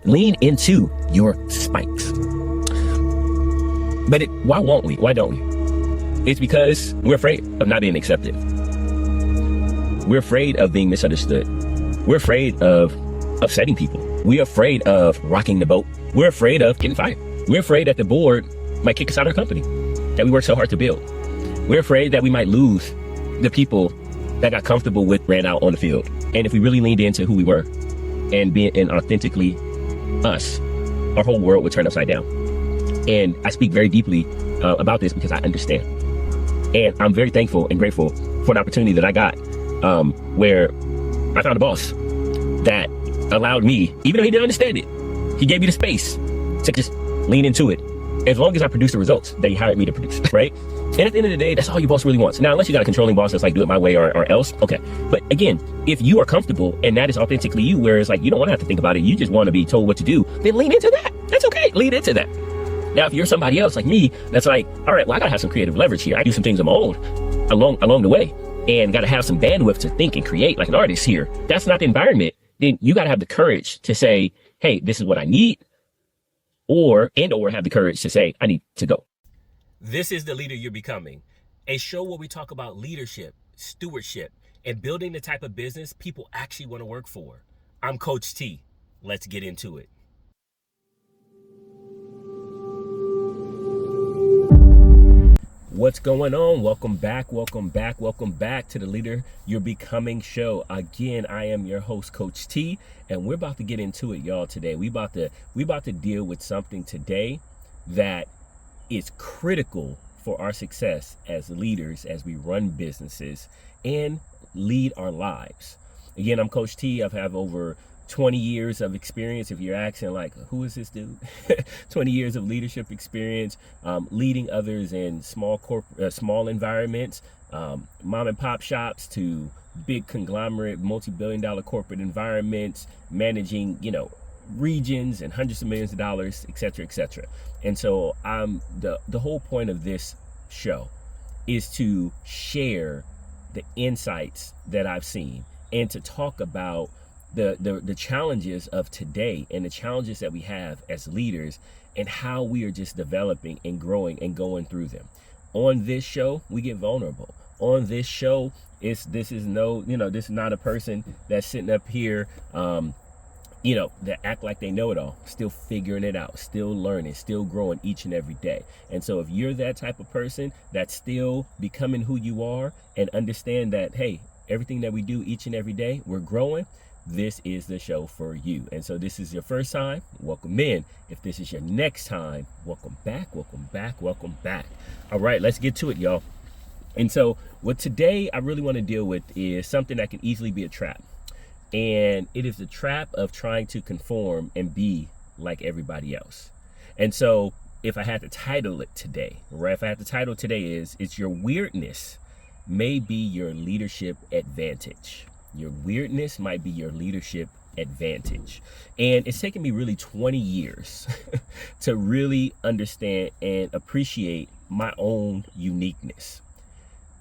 lean into your spikes. But why won't we? Why don't we? It's because we're afraid of not being accepted. We're afraid of being misunderstood. We're afraid of upsetting people. We're afraid of rocking the boat. We're afraid of getting fired. We're afraid that the board might kick us out of our company that we worked so hard to build. We're afraid that we might lose the people that got comfortable with ran out on the field. And if we really leaned into who we were and being authentically us, our whole world would turn upside down. And I speak very deeply about this because I understand. And I'm very thankful and grateful for an opportunity that I got where I found a boss that allowed me, even though he didn't understand it, he gave me the space to just lean into it. As long as I produce the results that he hired me to produce, right? And at the end of the day, that's all your boss really wants. Now, unless you got a controlling boss that's like, do it my way or else, okay. But again, if you are comfortable and that is authentically you, whereas like you don't want to have to think about it, you just want to be told what to do, then lean into that. That's okay. Lean into that. Now, if you're somebody else like me, that's like, all right, well, I gotta have some creative leverage here. I do some things on my own along the way and gotta have some bandwidth to think and create like an artist here. That's not the environment. Then you gotta have the courage to say, hey, this is what I need. Or have the courage to say, I need to go. This is The Leader You're Becoming, a show where we talk about leadership, stewardship, and building the type of business people actually want to work for. I'm Coach T. Let's get into it. What's going on? Welcome back to The Leader You're Becoming show. Again, I am your host, Coach T, and we're about to get into it, y'all, today. We about to deal with something today that is critical for our success as leaders, as we run businesses and lead our lives. Again, I'm Coach T. I have over 20 years of experience. If you're asking like, who is this dude? 20 years of leadership experience, leading others in small environments, mom and pop shops to big conglomerate, multi-billion-dollar corporate environments, managing, regions and hundreds of millions of dollars, et cetera, et cetera. And so the whole point of this show is to share the insights that I've seen and to talk about the challenges of today and the challenges that we have as leaders and how we are just developing and growing and going through them. On this show, we get vulnerable. On this show, this is not a person that's sitting up here, that act like they know it all, still figuring it out, still learning, still growing each and every day. And so if you're that type of person that's still becoming who you are and understand that, hey, everything that we do each and every day, we're growing, this is the show for you. And so this is your first time, welcome in. If this is your next time, welcome back. All right, let's get to it, y'all. And so what today I really want to deal with is something that can easily be a trap. And it is the trap of trying to conform and be like everybody else. And so if I had to title it today, right? If I had to title today it's your weirdness may be your leadership advantage. Your weirdness might be your leadership advantage. And it's taken me really 20 years to really understand and appreciate my own uniqueness.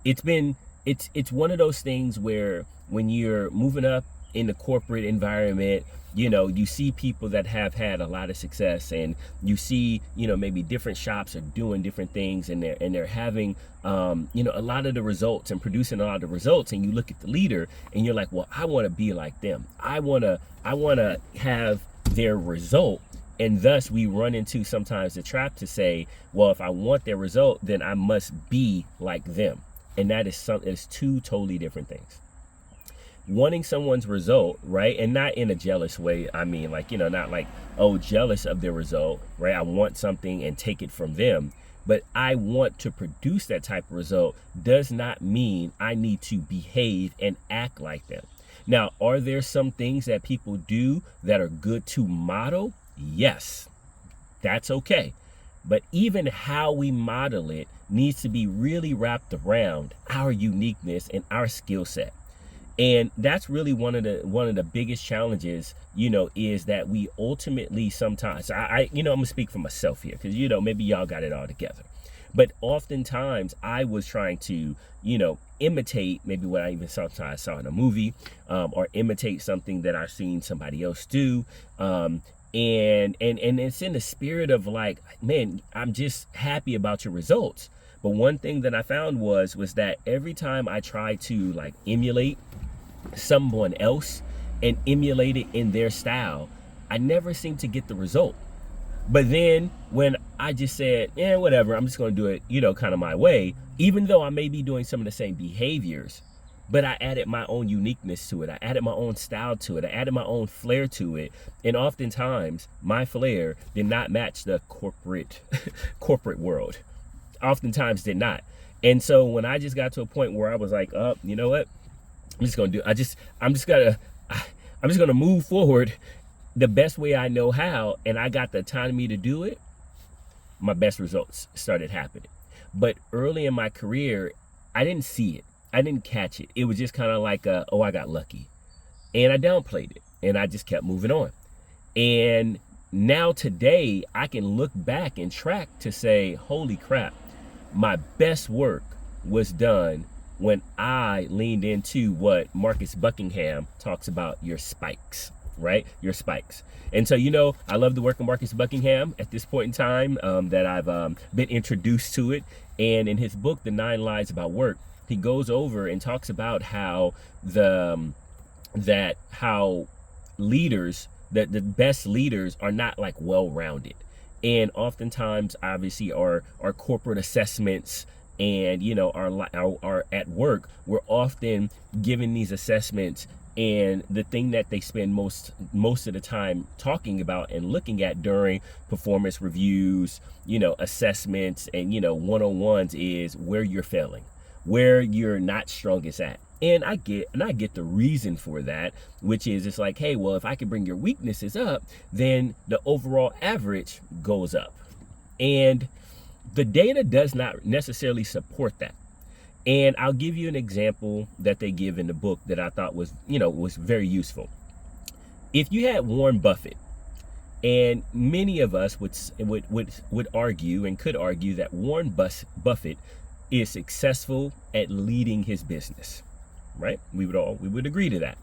It's one of those things where when you're moving up in the corporate environment, you see people that have had a lot of success and you see, maybe different shops are doing different things and they're having, a lot of the results and producing a lot of the results. And you look at the leader and you're like, well, I want to be like them. I want to have their result. And thus we run into sometimes the trap to say, well, if I want their result, then I must be like them. And that is two totally different things. Wanting someone's result, right? And not in a jealous way. I mean, not like, oh, jealous of their result, right? I want something and take it from them. But I want to produce that type of result does not mean I need to behave and act like them. Now, are there some things that people do that are good to model? Yes, that's okay. But even how we model it needs to be really wrapped around our uniqueness and our skill set. And that's really one of the biggest challenges, is that we ultimately sometimes, I'm gonna speak for myself here because, maybe y'all got it all together. But oftentimes I was trying to, imitate maybe what I even sometimes saw in a movie or imitate something that I've seen somebody else do. And it's in the spirit of like, man, I'm just happy about your results. But one thing that I found was that every time I tried to like emulate someone else and emulate it in their style, I never seemed to get the result. But then when I just said, yeah, whatever, I'm just going to do it, kind of my way, even though I may be doing some of the same behaviors, but I added my own uniqueness to it. I added my own style to it. I added my own flair to it. And oftentimes my flair did not match the corporate world. Oftentimes did not. And so when I just got to a point where I was like, oh, you know what? I'm just going to move forward the best way I know how, and I got the autonomy to do it, my best results started happening. But early in my career, I didn't see it. I didn't catch it. It was just kind of like, I got lucky. And I downplayed it, and I just kept moving on. And now today, I can look back and track to say, holy crap, my best work was done when I leaned into what Marcus Buckingham talks about, your spikes. Right? Your spikes. And so, I love the work of Marcus Buckingham at this point in time, that I've been introduced to it. And in his book, The 9 Lies About Work, he goes over and talks about how how leaders, that the best leaders are not like well-rounded. And oftentimes, obviously, our corporate assessments and, our at work, we're often given these assessments. And the thing that they spend most of the time talking about and looking at during performance reviews, assessments and, one-on-ones is where you're failing, where you're not strongest at. And I get the reason for that, which is it's like, hey, well, if I can bring your weaknesses up, then the overall average goes up. And the data does not necessarily support that. And I'll give you an example that they give in the book that I thought was very useful. If you had Warren Buffett, and many of us would argue and could argue that Warren Buffett is successful at leading his business, right? We would agree to that.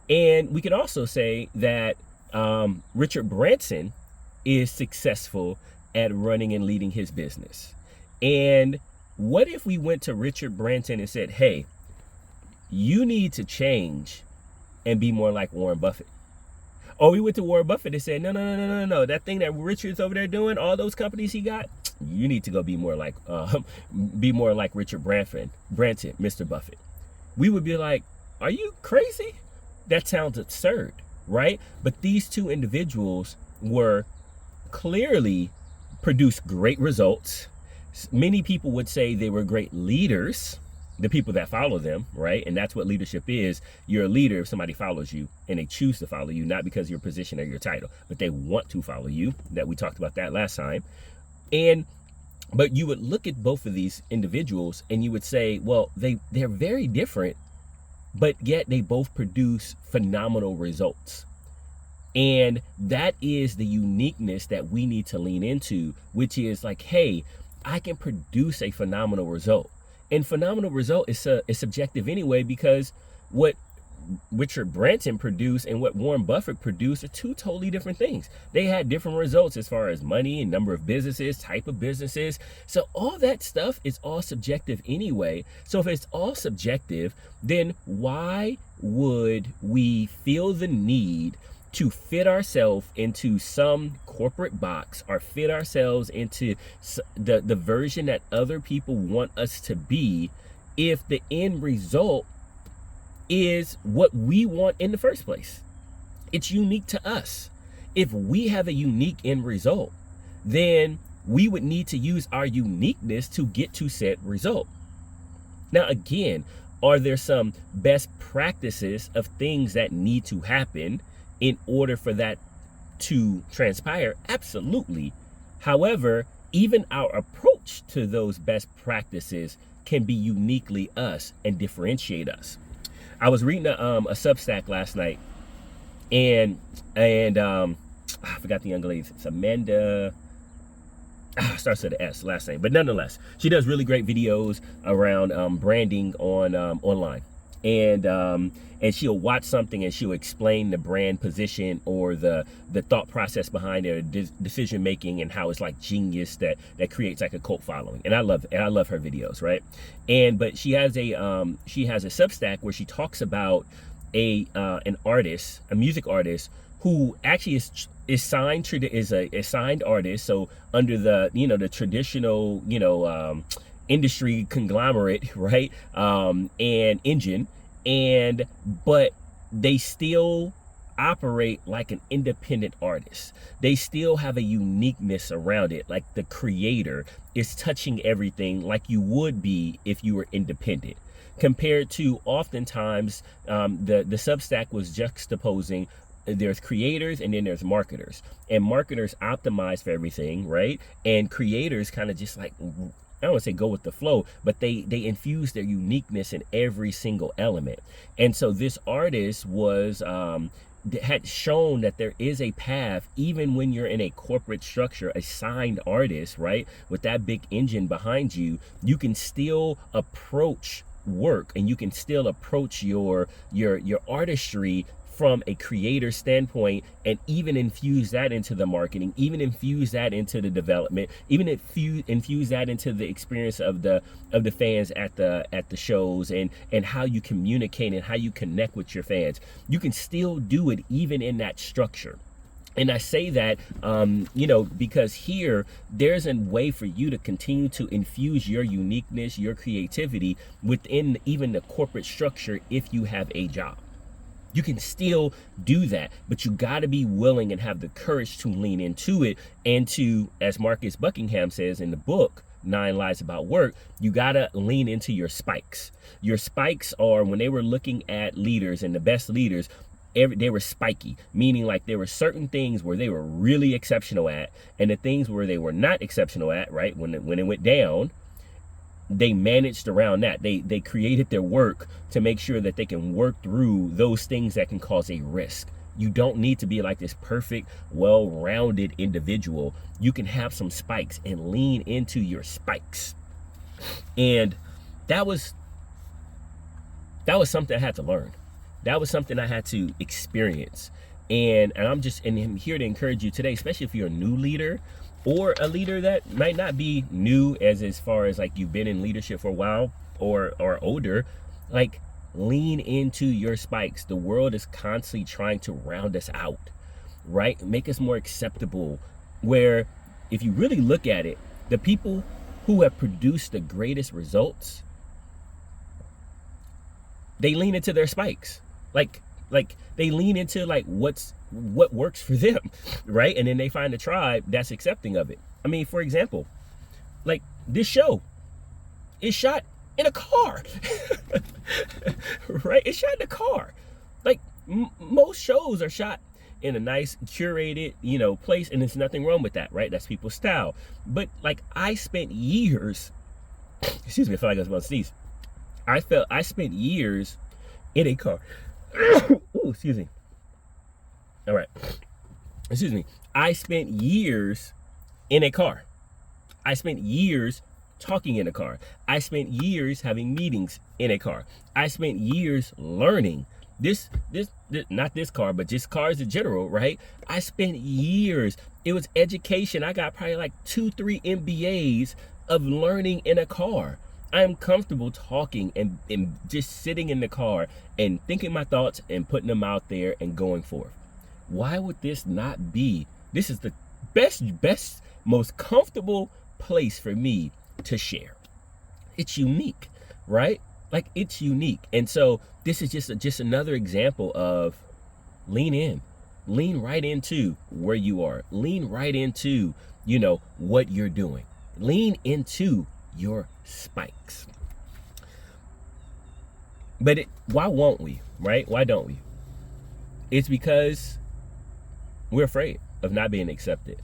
And we could also say that Richard Branson is successful at running and leading his business. And what if we went to Richard Branson and said, hey, you need to change and be more like Warren Buffett? Or we went to Warren Buffett and said, no. That thing that Richard's over there doing, all those companies he got, you need to go be more like Richard Branson, Mr. Buffett. We would be like, are you crazy? That sounds absurd, right? But these two individuals were clearly produced great results. Many people would say they were great leaders, the people that follow them, right? And that's what leadership is. You're a leader if somebody follows you and they choose to follow you, not because of your position or your title, but they want to follow you. That we talked about that last time. But you would look at both of these individuals and you would say, well, they're very different, but yet they both produce phenomenal results. And that is the uniqueness that we need to lean into, which is like, hey, I can produce a phenomenal result. And phenomenal result is subjective anyway, because what Richard Branson produced and what Warren Buffett produced are two totally different things. They had different results as far as money and number of businesses, type of businesses. So all that stuff is all subjective anyway. So if it's all subjective, then why would we feel the need to fit ourselves into some corporate box or fit ourselves into the version that other people want us to be if the end result is what we want in the first place? It's unique to us. If we have a unique end result, then we would need to use our uniqueness to get to said result. Now, again, are there some best practices of things that need to happen in order for that to transpire? Absolutely. However, even our approach to those best practices can be uniquely us and differentiate us. I was reading a Substack last night, and I forgot the young lady. It's Amanda. Starts with an S, last name, but nonetheless, she does really great videos around branding on online. and she'll watch something and she'll explain the brand position or the thought process behind it, or decision making, and how it's like genius that creates like a cult following. And I love her videos, right? But she has a Substack where she talks about an artist, a music artist, who actually is signed is a signed artist, so under the the traditional industry conglomerate, right? And engine, but they still operate like an independent artist. They still have a uniqueness around it, like the creator is touching everything like you would be if you were independent, compared to oftentimes the Substack was juxtaposing, there's creators and then there's marketers, and marketers optimize for everything, right? And creators kind of just like, I don't want to say go with the flow, but they infuse their uniqueness in every single element. And so this artist had shown that there is a path, even when you're in a corporate structure, a signed artist, right? With that big engine behind you, you can still approach work, and you can still approach your artistry from a creator standpoint, and even infuse that into the marketing, even infuse that into the development, even infuse that into the experience of the fans at the shows, and how you communicate and how you connect with your fans. You can still do it even in that structure. And I say that, because here there's a way for you to continue to infuse your uniqueness, your creativity within even the corporate structure if you have a job. You can still do that, but you got to be willing and have the courage to lean into it, and to, as Marcus Buckingham says in the book, 9 Lies About Work, you got to lean into your spikes. Your spikes are, when they were looking at leaders and the best leaders, they were spiky, meaning like there were certain things where they were really exceptional at, and the things where they were not exceptional at, right? When it went down, they managed around that. They created their work to make sure that they can work through those things that can cause a risk. You don't need to be like this perfect, well-rounded individual. You can have some spikes and lean into your spikes. And that was something I had to learn. That was something I had to experience. And I'm here to encourage you today, especially if you're a new leader, or a leader that might not be new as far as like you've been in leadership for a while, or older. Like, lean into your spikes. The world is constantly trying to round us out, right? Make us more acceptable. Where if you really look at it, the people who have produced the greatest results, they lean into their spikes. Like they lean into like what works for them, right? And then they find a tribe that's accepting of it. I mean, for example, like this show is shot in a car, right? It's shot in a car. Like most shows are shot in a nice curated, place, and there's nothing wrong with that, right? That's people's style. But like I spent years, excuse me, I feel like I was about to sneeze. I spent years in a car. Ooh, excuse me. All right. Excuse me. I spent years in a car. I spent years talking in a car. I spent years having meetings in a car. I spent years learning this not this car, but just cars in general, right? I spent years. It was education. I got probably like 2-3 MBAs of learning in a car. I am comfortable talking and just sitting in the car and thinking my thoughts and putting them out there and going forth. Why would this not be? This is the best, most comfortable place for me to share. It's unique, right? Like, it's unique. And so this is just another example of lean in. Lean right into where you are. Lean right into, what you're doing. Lean into your spikes. But why won't we, right? Why don't we? It's because we're afraid of not being accepted.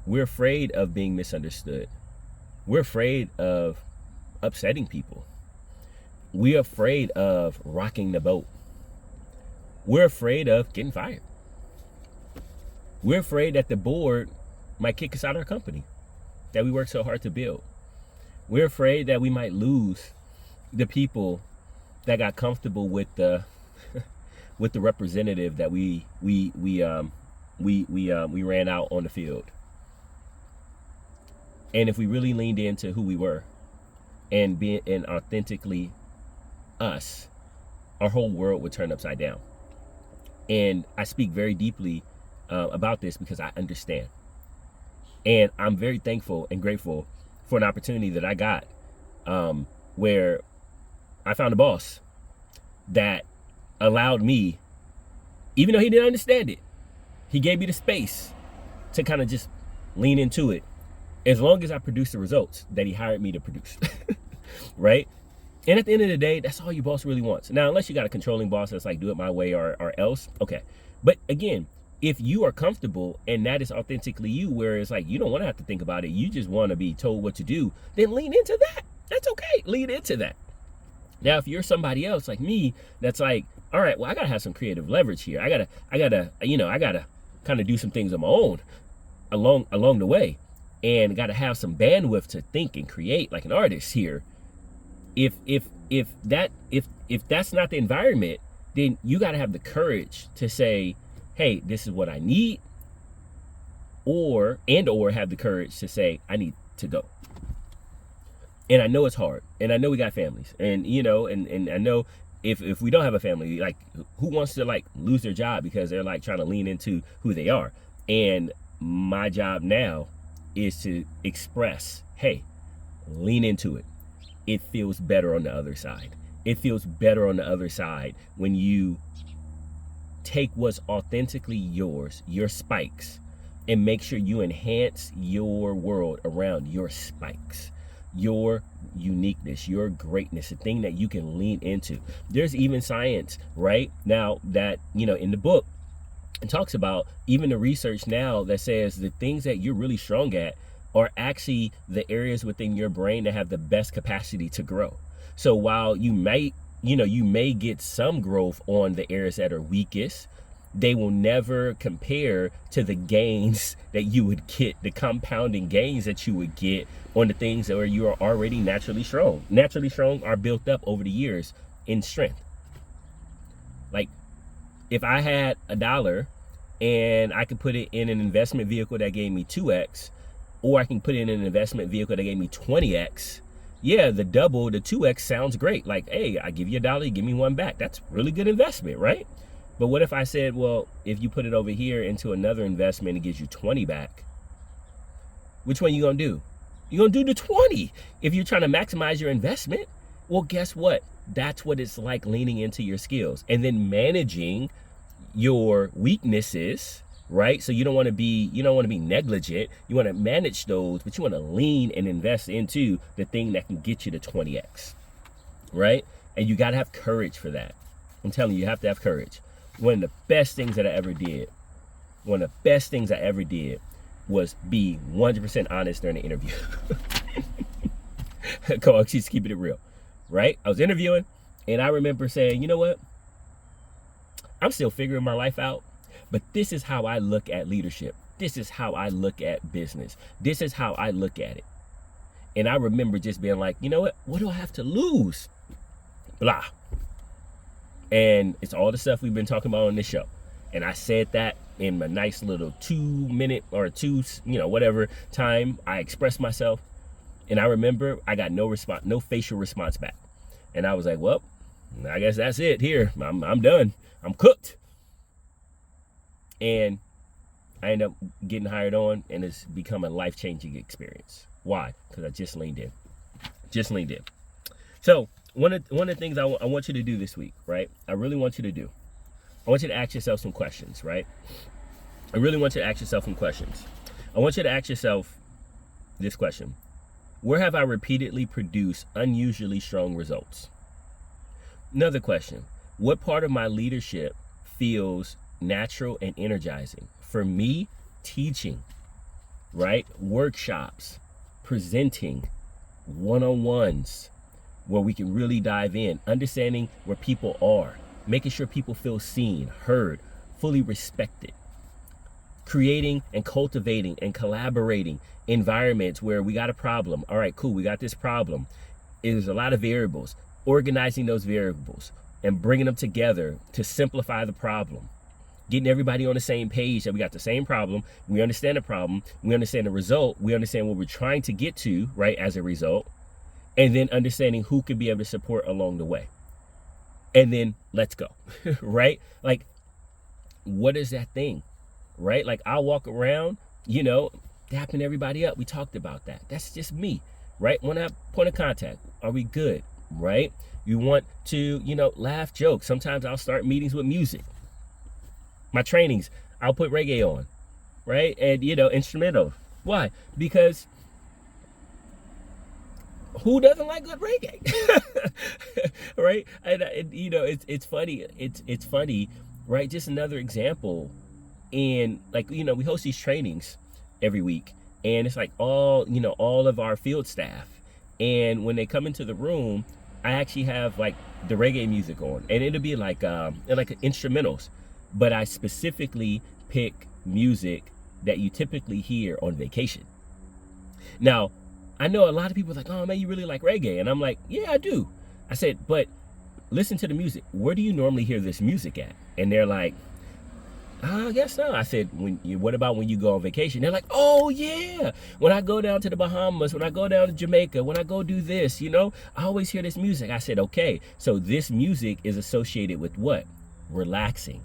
We're afraid of being misunderstood. We're afraid of upsetting people. We're afraid of rocking the boat. We're afraid of getting fired. We're afraid that the board might kick us out of our company that we work so hard to build. We're afraid that we might lose, the people that got comfortable with the with the representative that we ran out on the field. And if we really leaned into who we were and being and authentically us, our whole world would turn upside down. And I speak very deeply about this because I understand. And I'm very thankful and grateful for an opportunity that I got where I found a boss that allowed me, even though he didn't understand it, he gave me the space to kind of just lean into it as long as I produced the results that he hired me to produce. Right? And at the end of the day, that's all your boss really wants. Now, unless you got a controlling boss that's like, do it my way or else, okay. But again, if you are comfortable and that is authentically you, where it's like you don't want to have to think about it, you just want to be told what to do, then lean into that. That's okay. Lean into that. Now, if you're somebody else like me, that's like, all right, well, I gotta have some creative leverage here. I gotta kind of do some things on my own along the way, and gotta have some bandwidth to think and create like an artist here. If that's not the environment, then you gotta have the courage to say, hey, this is what I need, or have the courage to say, I need to go. And I know it's hard, and I know we got families, and and I know if we don't have a family, like who wants to like lose their job because they're like trying to lean into who they are. And my job now is to express, hey, lean into it. It feels better on the other side. It feels better on the other side when you take what's authentically yours, your spikes, and make sure you enhance your world around your spikes, your uniqueness, your greatness, the thing that you can lean into. There's even science right now that, in the book, it talks about even the research now that says the things that you're really strong at are actually the areas within your brain that have the best capacity to grow. So while you may get some growth on the areas that are weakest, they will never compare to the gains that you would get, the compounding gains that you would get on the things where you are already naturally strong. Naturally strong are built up over the years in strength. Like if I had $1 and I could put it in an investment vehicle that gave me 2x, or I can put it in an investment vehicle that gave me 20x, yeah, the 2x sounds great. Like, hey, I give you $1, you give me $1 back. That's really good investment, right? But what if I said, well, if you put it over here into another investment, it gives you 20 back. Which one you gonna do? You're gonna do the 20 if you're trying to maximize your investment. Well, guess what? That's what it's like leaning into your skills and then managing your weaknesses, right? So you don't want to be negligent. You want to manage those, but you want to lean and invest into the thing that can get you to 20x, right? And you got to have courage for that. I'm telling you, you have to have courage. One of the best things that I ever did was be 100% honest during the interview. Come on, she's keeping it real, right? I was interviewing, and I remember saying, you know what? I'm still figuring my life out, but this is how I look at leadership. This is how I look at business. This is how I look at it. And I remember just being like, you know what do I have to lose? Blah. And it's all the stuff we've been talking about on this show. And I said that in my nice little 2 minute or whatever time I expressed myself. And I remember I got no response, no facial response back. And I was like, well, I guess that's it here. I'm done. I'm cooked. And I ended up getting hired on, and it's become a life-changing experience. Why? Because I just leaned in. So one of the things I want you to do this week, right? I want you to ask yourself some questions, right? I want you to ask yourself this question. Where have I repeatedly produced unusually strong results? Another question. What part of my leadership feels natural and energizing? For me, teaching, right? Workshops, presenting, one-on-ones, where we can really dive in, understanding where people are, making sure people feel seen, heard, fully respected, creating and cultivating and collaborating environments where we got a problem. All right, cool, we got this problem. There's a lot of variables. organizing those variables and bringing them together to simplify the problem, getting everybody on the same page that we got the same problem, we understand the problem, we understand the result, we understand what we're trying to get to, right, as a result, and then understanding who can be able to support along the way. And then let's go, right? Like, what is that thing, right? Like, I'll walk around, dapping everybody up. We talked about that. That's just me, right? When I point of contact, are we good, right? You want to, laugh, joke. Sometimes I'll start meetings with music. My trainings, I'll put reggae on, right? And, instrumental. Why? Because who doesn't like good reggae? Right? And it's funny. It's funny, right? Just another example. And like, we host these trainings every week, and it's like all of our field staff. And when they come into the room, I actually have like the reggae music on, and it'll be like instrumentals, but I specifically pick music that you typically hear on vacation. Now, I know a lot of people are like, oh man, you really like reggae. And I'm like, yeah, I do. I said, but listen to the music. Where do you normally hear this music at? And they're like, I guess so. I said, what about when you go on vacation? They're like, oh yeah, when I go down to the Bahamas, when I go down to Jamaica, when I go do this, I always hear this music. I said, okay, so this music is associated with what? Relaxing,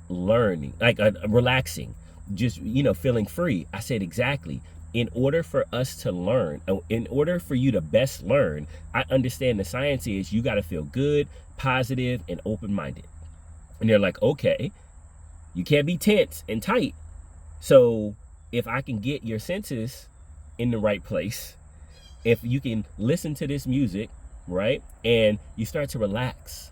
learning, like relaxing, just, feeling free. I said, exactly. In order for us to learn, in order for you to best learn, I understand the science is you got to feel good, positive, and open-minded. And they're like, okay, you can't be tense and tight. So if I can get your senses in the right place, if you can listen to this music, right, and you start to relax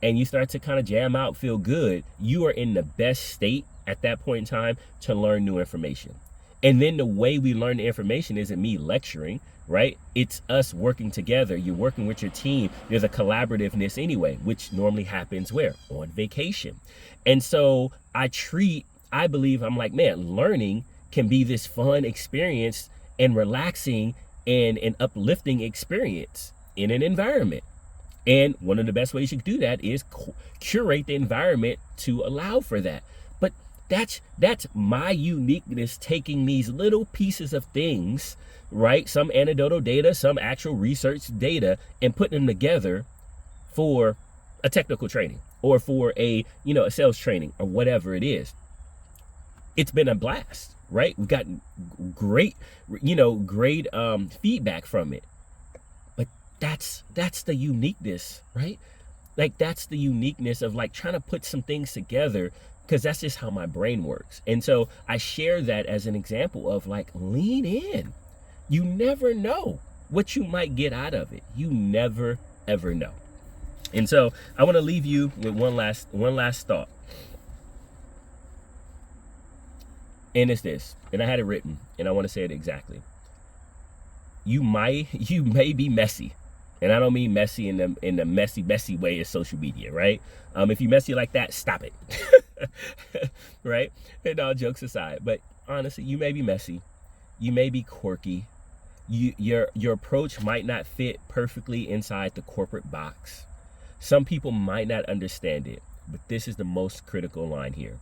and you start to kind of jam out, feel good, you are in the best state at that point in time to learn new information. And then the way we learn the information isn't me lecturing, right? It's us working together. You're working with your team. There's a collaborativeness anyway, which normally happens where? On vacation. And so I believe, I'm like, man, learning can be this fun experience and relaxing and an uplifting experience in an environment. And one of the best ways you can do that is curate the environment to allow for that. But that's my uniqueness, taking these little pieces of things, right? Some anecdotal data, some actual research data, and putting them together for a technical training or for a sales training or whatever it is. It's been a blast, right? We've gotten great feedback from it. But that's the uniqueness, right? Like, that's the uniqueness of like trying to put some things together, because that's just how my brain works. And so I share that as an example of like, lean in. You never know what you might get out of it. You never, ever know. And so I want to leave you with one last thought. And it's this, and I had it written, and I want to say it exactly. You may be messy. And I don't mean messy in the messy way of social media, right? If you're messy like that, stop it. Right? And all jokes aside, but honestly, you may be messy, you may be quirky, your approach might not fit perfectly inside the corporate box. Some people might not understand it, but this is the most critical line here.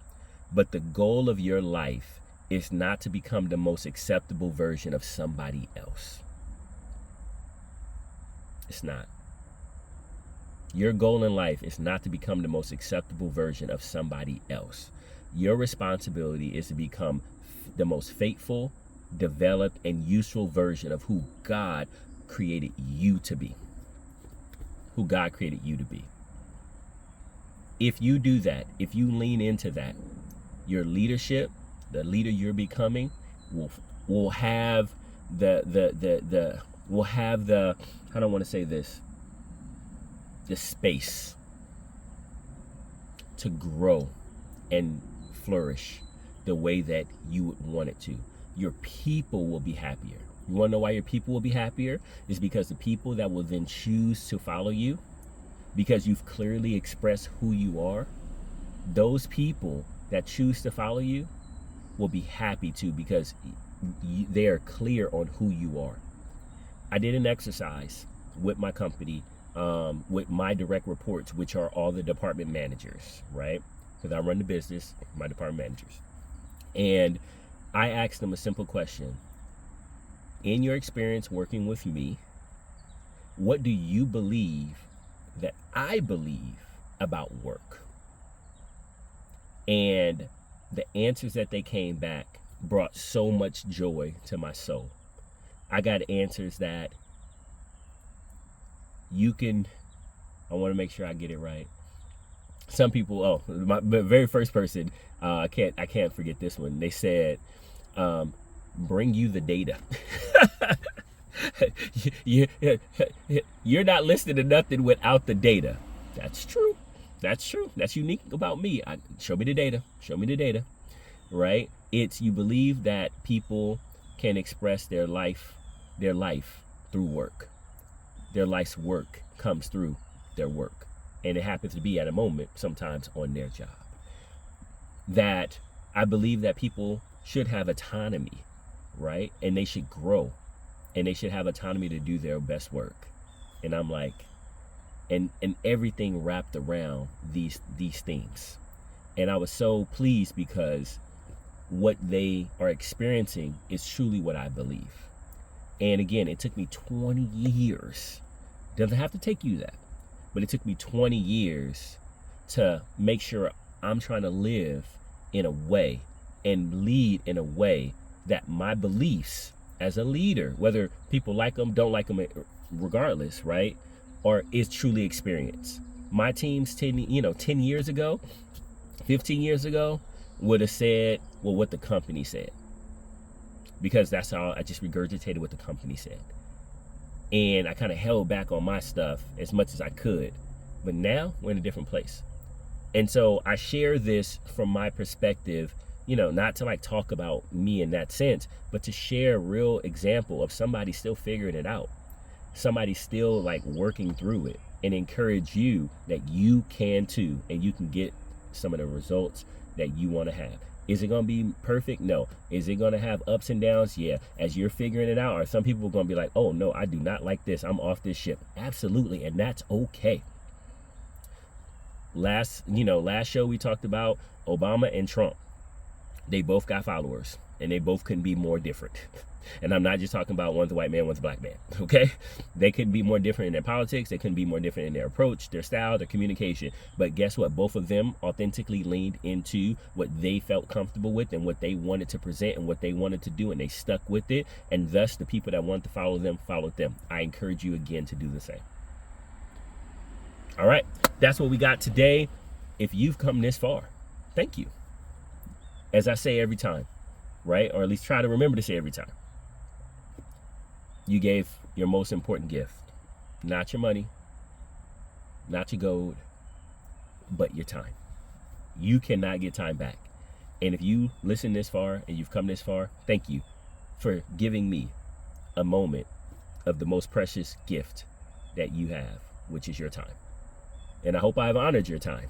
But the goal of your life is not to become the most acceptable version of somebody else. It's not. Your goal in life is not to become the most acceptable version of somebody else. Your responsibility is to become the most faithful, developed, and useful version of who God created you to be. Who God created you to be. If you do that, if you lean into that, your leadership, the leader you're becoming, will have the I don't want to say this, the space to grow and flourish the way that you would want it to. Your people will be happier. You want to know why your people will be happier? It's because the people that will then choose to follow you, because you've clearly expressed who you are, those people that choose to follow you will be happy too, because they are clear on who you are. I did an exercise with my company with my direct reports, which are all the department managers, right? Because I run the business, my department managers. And I asked them a simple question. In your experience working with me, what do you believe that I believe about work? And the answers that they came back brought so much joy to my soul. I got answers that I want to make sure I get it right. Some people, the very first person, I can't forget this one. They said, bring you the data. You're not listening to nothing without the data. That's true. That's unique about me. Show me the data, right? It's, you believe that people can express their life through work. Their life's work comes through their work. And it happens to be at a moment sometimes on their job. That I believe that people should have autonomy, right? And they should grow. And they should have autonomy to do their best work. And I'm like, and everything wrapped around these things. And I was so pleased because what they are experiencing is truly what I believe. And again, it took me 20 years. Doesn't have to take you that. But it took me 20 years to make sure I'm trying to live in a way and lead in a way that my beliefs as a leader, whether people like them, don't like them, regardless, right, or is truly experienced. My teams 10 years ago, 15 years ago, would have said, well, what the company said. Because that's how I just regurgitated what the company said. And I kind of held back on my stuff as much as I could. But now we're in a different place. And so I share this from my perspective, not to like talk about me in that sense, but to share a real example of somebody still figuring it out. Somebody still like working through it, and encourage you that you can too, and you can get some of the results that you want to have. Is it going to be perfect? No. Is it going to have ups and downs? Yeah. As you're figuring it out, or some people are going to be like, oh no, I do not like this. I'm off this ship. Absolutely. And that's okay. Last show we talked about Obama and Trump. They both got followers, and they both couldn't be more different. And I'm not just talking about one's a white man, one's a black man, okay? They couldn't be more different in their politics. They couldn't be more different in their approach, their style, their communication. But guess what? Both of them authentically leaned into what they felt comfortable with and what they wanted to present and what they wanted to do, and they stuck with it. And thus, the people that wanted to follow them followed them. I encourage you again to do the same. All right, that's what we got today. If you've come this far, thank you. As I say every time, right? Or at least try to remember to say every time. You gave your most important gift. Not your money, not your gold, but your time. You cannot get time back. And if you listen this far and you've come this far, thank you for giving me a moment of the most precious gift that you have, which is your time. And I hope I've honored your time,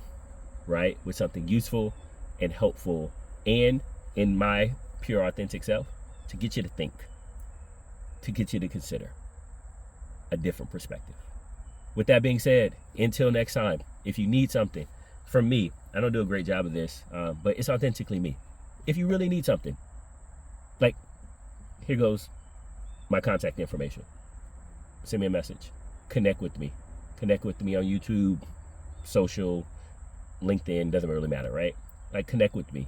right? With something useful and helpful, and in my pure authentic self, to get you to think, to get you to consider a different perspective. With that being said, until next time, if you need something from me, I don't do a great job of this, but it's authentically me. If you really need something, like, here goes my contact information. Send me a message. Connect with me. Connect with me on YouTube, social, LinkedIn, doesn't really matter, right? Like, connect with me.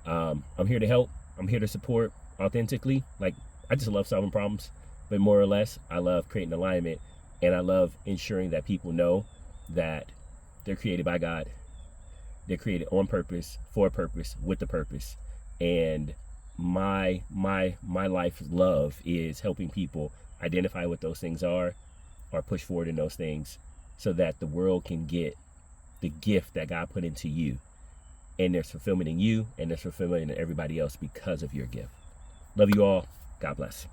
I'm here to help. I'm here to support authentically. Like, I just love solving problems, but more or less, I love creating alignment, and I love ensuring that people know that they're created by God. They're created on purpose, for a purpose, with the purpose. And my life's love is helping people identify what those things are, or push forward in those things, so that the world can get the gift that God put into you. And there's fulfillment in you, and there's fulfillment in everybody else because of your gift. Love you all. God bless.